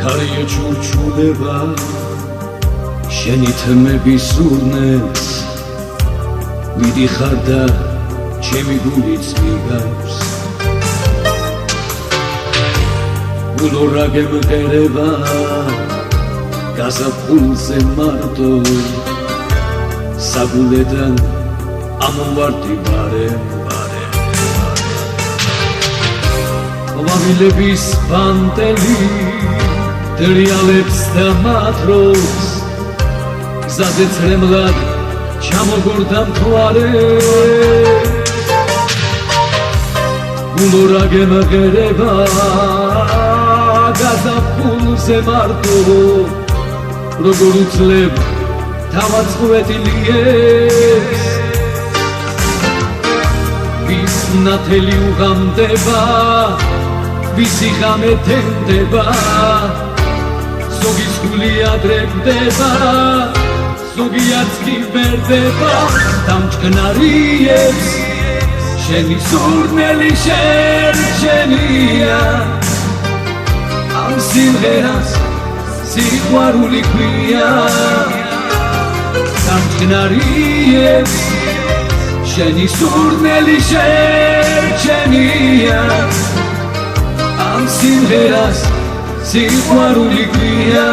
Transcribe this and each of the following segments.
ქარია ჩურჩულება შენი თმები სურნელს მიდიხარ და ჩემი გულიც მიგავს გულო რა გემღერება გაზაფხულზე მარტო საგულედან ამოვარდი ბარემ ყვავილების პანტელი დრიალებს და მათრობს გზაზე წრემლად ჩამოგორდა მთვარე გულო რა გემღერება გაზაფხულზე მარტო როგორ უძლებ თავად წვეტილიებს ვის ნათელი უღამდება ვისი ღამე თენდება ზოგის გული ადრე კვდება ზოგიაც კი ბერდება დამჭკნარიებს შენი სურნელი შერჩენია ამ სიმღერას სიყვარული ქვია დამჭკნარიებს შენი სურნელი შერჩენია ამ სიმღერას სიყვარული ქვია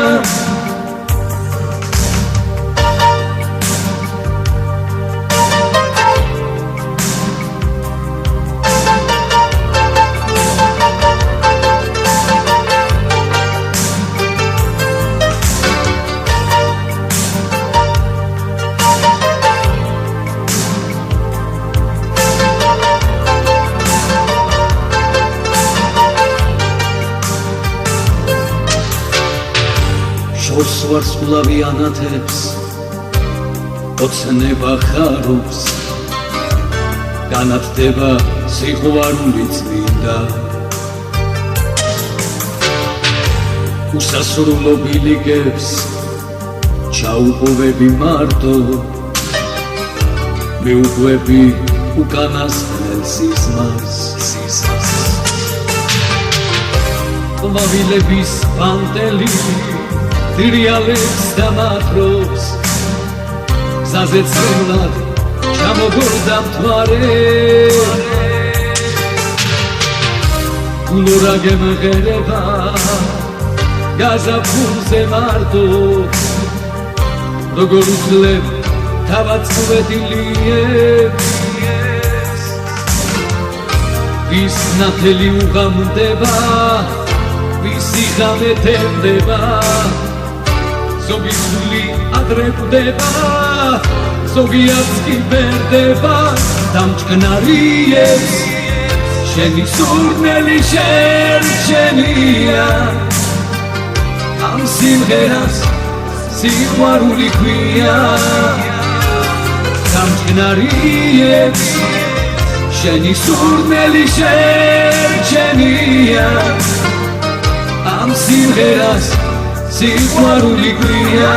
შორს ვარსკვლავი ანათებს ოცნება ხარობს განათდება სიყვარული წმინდა უსასრულო ბილიკებს ჩაუყოვები მარტო მეუყვები უკანასკნელ სიზმარს ყვავილების პანტელი დრიალებს და მათრობს გზაზე წრემლად ჩამოგორდა მთვარე გულო რა გემღერება გაზაფხულზე მარტო როგორ უძლებ თავად წვეტილიებს ვის ნათელი უღამდება ვისი ღამე თენდება ზოგის გული ადრე კვდება ზოგიაც კი ბერდება დამჭკნარიებს შენი სურნელი შერჩენია ამ სიმღერას სიყვარული ქვია დამჭკნარიებს შენი სურნელი შერჩენია ამ სიმღერას სიყვარული ქვია